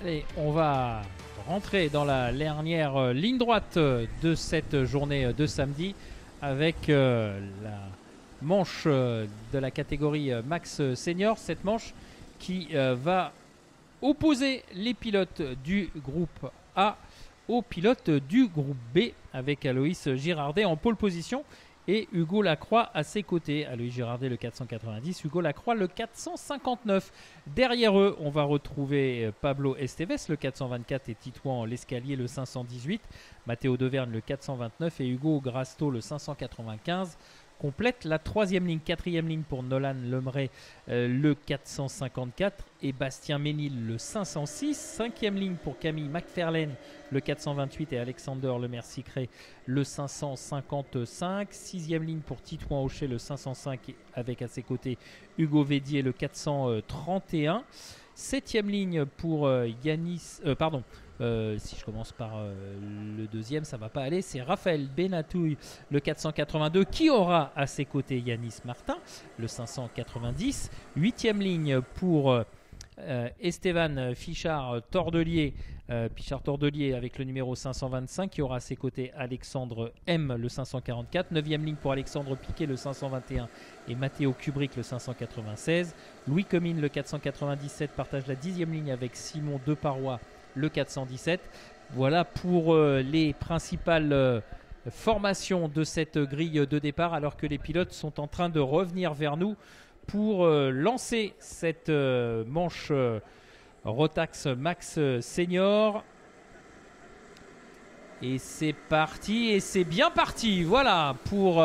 Allez, on va rentrer dans la dernière ligne droite de cette journée de samedi avec la manche de la catégorie Max Senior. Cette manche qui va opposer les pilotes du groupe A aux pilotes du groupe B avec Aloïs Girardet en pole position et Hugo Lacroix à ses côtés. Aloïs Girardet le 490, Hugo Lacroix le 459. Derrière eux, on va retrouver Pablo Esteves le 424 et Titouan Lescalier le 518. Matteo Deverne le 429 et Hugo Grasto le 595. Complète la troisième ligne, quatrième ligne pour Nolan Lemray le 454 et Bastien Ménil le 506. Cinquième ligne pour Camille McFarlane le 428 et Alexander Lemercier-Cré le 555. Sixième ligne pour Titouan Aucher le 505 avec à ses côtés Hugo Védier le 431. Septième ligne pour Yanis, si je commence par le deuxième, ça va pas aller. C'est Raphaël Benatouille, le 482, qui aura à ses côtés Yanis Martin, le 590. Huitième ligne pour Esteban Fichard-Tordelier, avec le numéro 525, qui aura à ses côtés Alexandre M, le 544. Neuvième ligne pour Alexandre Piquet, le 521, et Matteo Kubrick, le 596. Louis Comines, le 497, partage la dixième ligne avec Simon Deparois, le 417. Voilà pour les principales formations de cette grille de départ, alors que les pilotes sont en train de revenir vers nous pour lancer cette manche Rotax Max Senior. Et c'est parti, et c'est bien parti. Voilà pour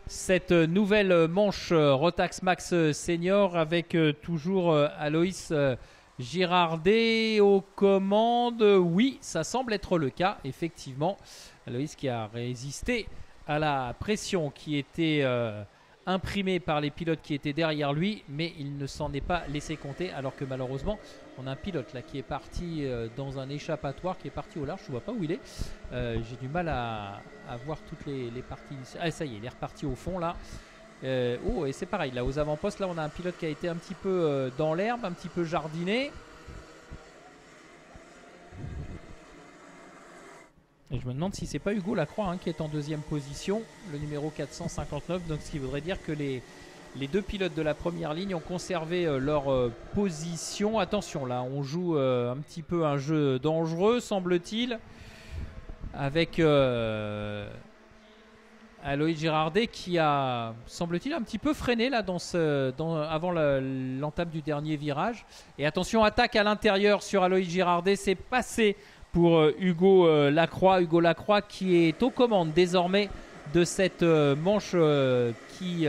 cette nouvelle manche Rotax Max Senior avec toujours Aloïs Girardet aux commandes. Oui, ça semble être le cas, effectivement. Aloïs qui a résisté à la pression qui était imprimée par les pilotes qui étaient derrière lui, mais il ne s'en est pas laissé compter, alors que malheureusement, on a un pilote là qui est parti dans un échappatoire, qui est parti au large. Je ne vois pas où il est. J'ai du mal à voir toutes les parties. Ah, ça y est, il est reparti au fond là. Oh, et c'est pareil, là aux avant-postes, là on a un pilote qui a été un petit peu dans l'herbe, un petit peu jardiné. Et je me demande si c'est pas Hugo Lacroix qui est en deuxième position, le numéro 459. Donc ce qui voudrait dire que les deux pilotes de la première ligne ont conservé leur position. Attention, là on joue un petit peu un jeu dangereux, semble-t-il, avec Aloïs Girardet qui a, semble-t-il, un petit peu freiné là avant l'entame du dernier virage. Et attention, attaque à l'intérieur sur Aloïs Girardet, c'est passé pour Hugo Lacroix. Hugo Lacroix qui est aux commandes désormais de cette manche qui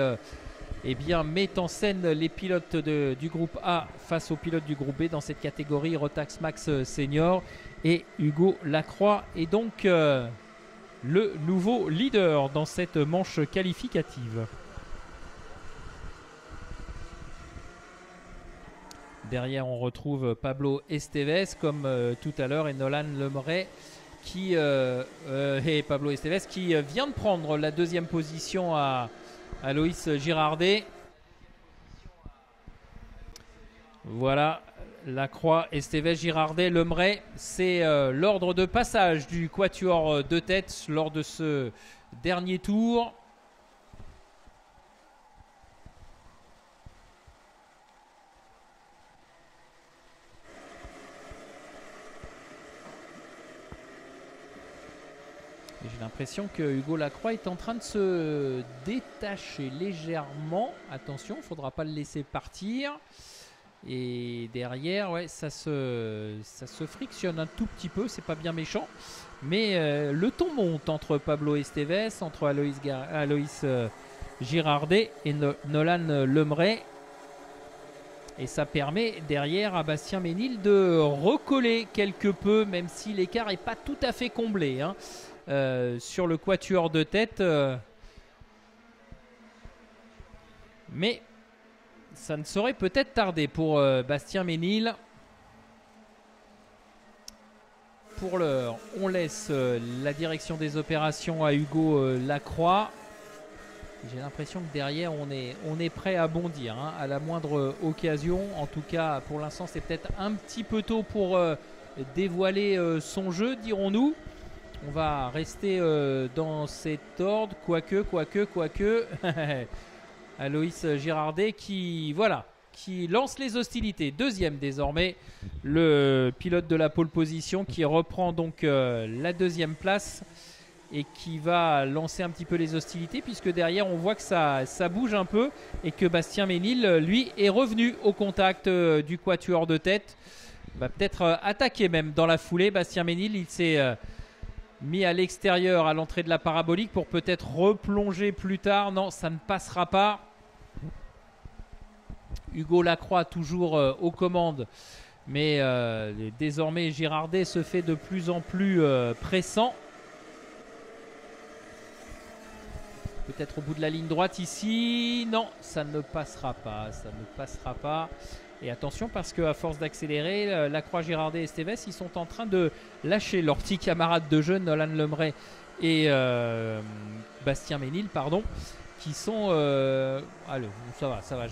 met en scène les pilotes du groupe A face aux pilotes du groupe B dans cette catégorie Rotax Max Senior. Et Hugo Lacroix est donc le nouveau leader dans cette manche qualificative. Derrière, on retrouve Pablo Esteves comme tout à l'heure et Nolan Lemray et Pablo Esteves qui vient de prendre la deuxième position à Aloïs Girardet. Voilà, Lacroix, Esteves, Girardet, Lemray. C'est l'ordre de passage du quatuor de tête lors de ce dernier tour. J'ai l'impression que Hugo Lacroix est en train de se détacher légèrement. Attention, il ne faudra pas le laisser partir. Et derrière, ouais, ça se frictionne un tout petit peu, c'est pas bien méchant. Mais le ton monte entre Pablo Esteves, entre Aloïs Girardet et Nolan Lemray. Et ça permet derrière à Bastien Ménil de recoller quelque peu, même si l'écart n'est pas tout à fait comblé sur le quatuor de tête. Mais ça ne saurait peut-être tarder pour Bastien Ménil. Pour l'heure, on laisse la direction des opérations à Hugo Lacroix. J'ai l'impression que derrière, on est prêt à bondir hein, à la moindre occasion. En tout cas, pour l'instant, c'est peut-être un petit peu tôt pour dévoiler son jeu, dirons-nous. On va rester dans cet ordre, quoique. Aloïs Girardet qui, voilà, qui lance les hostilités. Deuxième désormais, le pilote de la pole position qui reprend donc la deuxième place et qui va lancer un petit peu les hostilités puisque derrière on voit que ça bouge un peu et que Bastien Ménil, lui, est revenu au contact du quatuor de tête. Va peut-être attaquer même dans la foulée. Bastien Ménil, il s'est mis à l'extérieur à l'entrée de la parabolique pour peut-être replonger plus tard. Non, ça ne passera pas. Hugo Lacroix toujours aux commandes, mais désormais Girardet se fait de plus en plus pressant. Peut-être au bout de la ligne droite ici. Non, ça ne passera pas. Et attention parce qu'à force d'accélérer, Lacroix, Girardet et Esteves, ils sont en train de lâcher leurs petits camarades de jeu, Nolan Lemray et Bastien Ménil, pardon, qui sont... allez, ça va.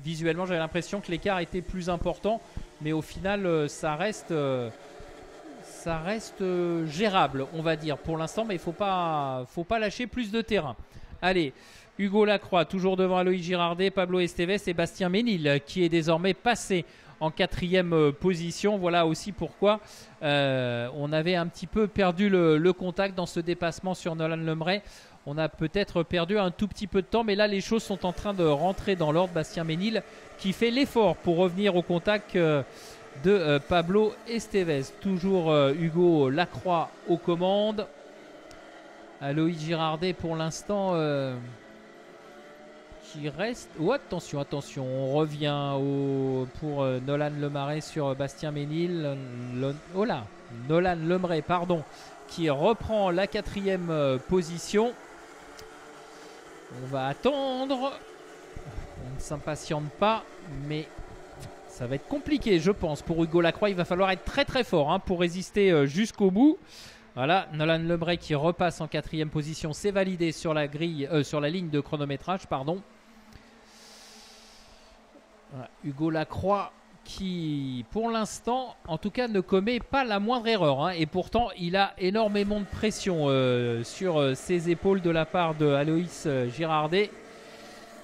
Visuellement, j'avais l'impression que l'écart était plus important, mais au final, ça reste gérable, on va dire, pour l'instant, mais il ne faut pas lâcher plus de terrain. Allez, Hugo Lacroix, toujours devant Aloïs Girardet, Pablo Esteves et Bastien Ménil, qui est désormais passé en 4e position. Voilà aussi pourquoi on avait un petit peu perdu le contact dans ce dépassement sur Nolan Lemray. On a peut-être perdu un tout petit peu de temps, mais là, les choses sont en train de rentrer dans l'ordre. Bastien Ménil qui fait l'effort pour revenir au contact de Pablo Esteves. Toujours Hugo Lacroix aux commandes. Aloïs Girardet pour l'instant qui reste... Oh, attention, on revient pour Nolan Lemray sur Bastien Ménil. Nolan Lemray, pardon, qui reprend la 4e position. On va attendre. On ne s'impatiente pas, mais... ça va être compliqué, je pense, pour Hugo Lacroix. Il va falloir être très très fort hein, pour résister jusqu'au bout. Voilà, Nolan Lemray qui repasse en 4e position. C'est validé sur la grille, sur la ligne de chronométrage, pardon. Voilà, Hugo Lacroix qui, pour l'instant, en tout cas, ne commet pas la moindre erreur. Hein, et pourtant, il a énormément de pression sur ses épaules de la part de Aloïs Girardet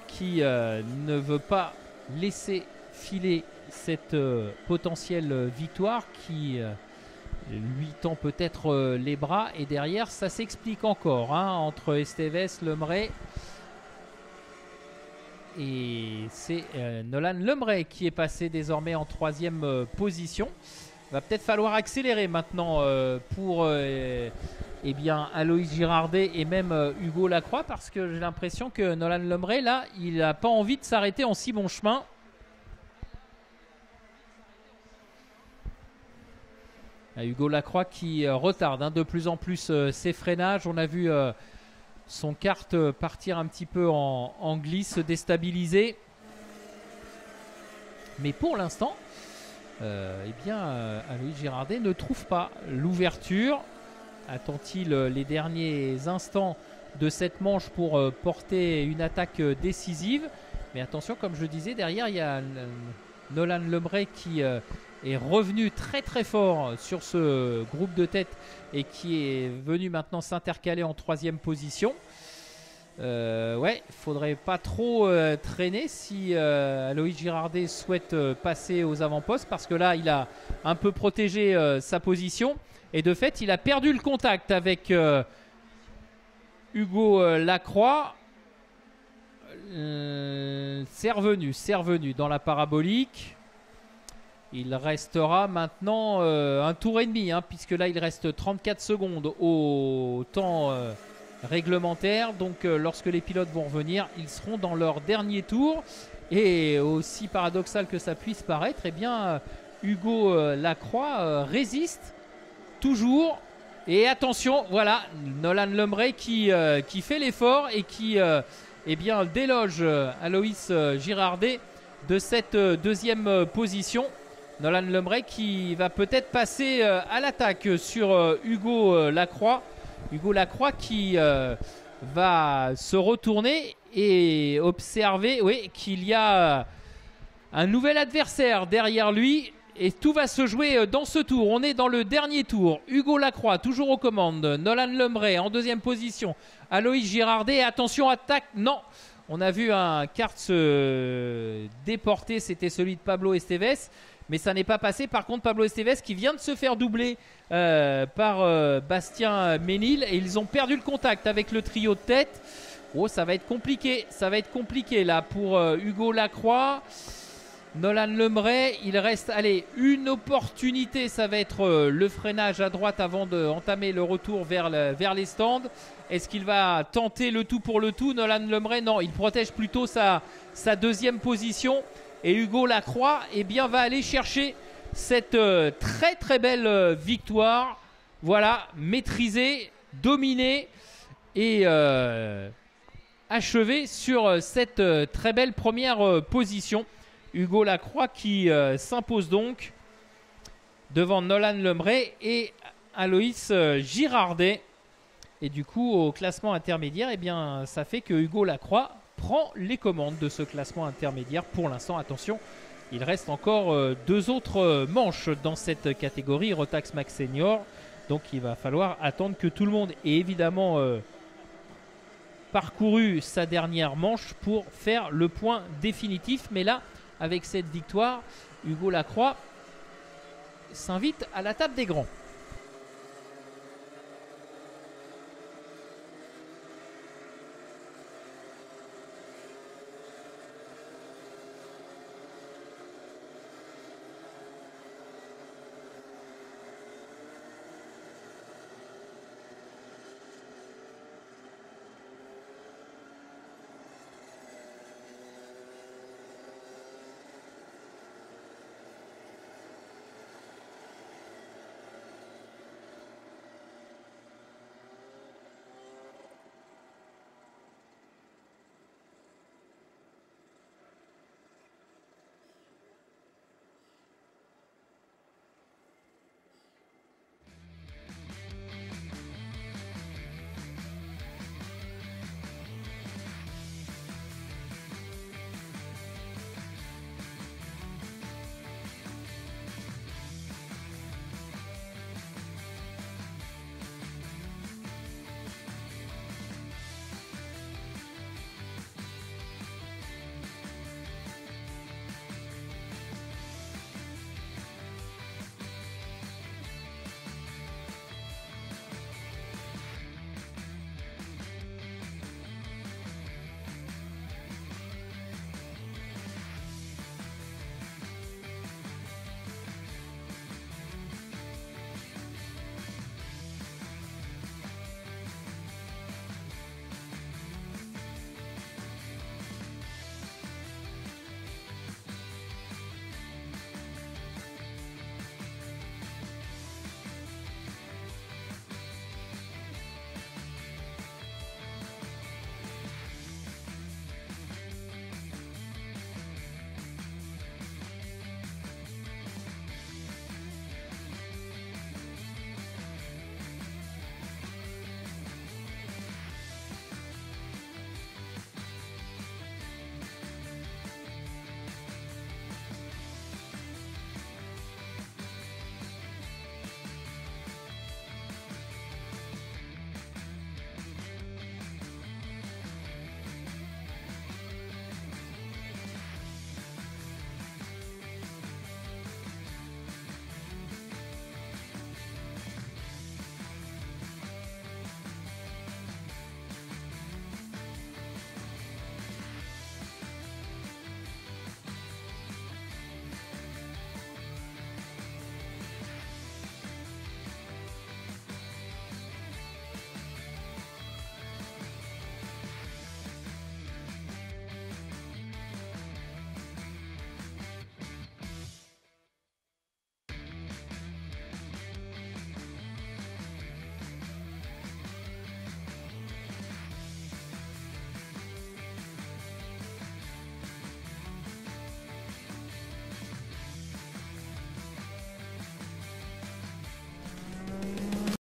qui ne veut pas laisser filer cette potentielle victoire qui lui tend peut-être les bras. Et derrière, ça s'explique encore hein, entre Esteves, Lemray. Et c'est Nolan Lemray qui est passé désormais en 3e position. Va peut-être falloir accélérer maintenant pour eh bien, Aloïs Girardet et même Hugo Lacroix, parce que j'ai l'impression que Nolan Lemray, là, il n'a pas envie de s'arrêter en si bon chemin. Hugo Lacroix qui retarde hein, de plus en plus ses freinages. On a vu son kart partir un petit peu en glisse, déstabilisé. Mais pour l'instant, eh bien, Aloïs Girardet ne trouve pas l'ouverture. Attend-il les derniers instants de cette manche pour porter une attaque décisive? Mais attention, comme je disais, derrière, il y a Nolan Lemray qui est revenu très très fort sur ce groupe de tête et qui est venu maintenant s'intercaler en 3e position. Ouais, faudrait pas trop traîner si Aloïs Girardet souhaite passer aux avant-postes, parce que là il a un peu protégé sa position et de fait il a perdu le contact avec Hugo Lacroix. C'est revenu dans la parabolique. Il restera maintenant un tour et demi hein, puisque là il reste 34 secondes au temps réglementaire. Donc lorsque les pilotes vont revenir, ils seront dans leur dernier tour. Et aussi paradoxal que ça puisse paraître, eh bien Hugo Lacroix résiste toujours. Et attention, voilà, Nolan Lemray qui fait l'effort et qui eh bien, déloge Aloïs Girardet de cette 2e position. Nolan Lemray qui va peut-être passer à l'attaque sur Hugo Lacroix. Hugo Lacroix qui va se retourner et observer qu'il y a un nouvel adversaire derrière lui. Et tout va se jouer dans ce tour. On est dans le dernier tour. Hugo Lacroix, toujours aux commandes. Nolan Lemray en deuxième position. Aloïs Girardet, attention, attaque. Non, on a vu un kart se déporter. C'était celui de Pablo Esteves. Mais ça n'est pas passé. Par contre, Pablo Esteves qui vient de se faire doubler par Bastien Ménil. Et ils ont perdu le contact avec le trio de tête. Oh, ça va être compliqué. Ça va être compliqué là pour Hugo Lacroix. Nolan Lemray, il reste une opportunité, ça va être le freinage à droite avant d'entamer le retour vers les stands. Est-ce qu'il va tenter le tout pour le tout? Nolan Lemray, non, il protège plutôt sa deuxième position. Et Hugo Lacroix va aller chercher cette très très belle victoire. Voilà, maîtrisée, dominée et achevée sur cette très belle première position. Hugo Lacroix qui s'impose donc devant Nolan Lemray et Aloïs Girardet. Et du coup, au classement intermédiaire, ça fait que Hugo Lacroix prend les commandes de ce classement intermédiaire. Pour l'instant, attention, il reste encore 2 autres manches dans cette catégorie Rotax Max Senior. Donc il va falloir attendre que tout le monde ait évidemment parcouru sa dernière manche pour faire le point définitif. Mais là, avec cette victoire, Hugo Lacroix s'invite à la table des grands.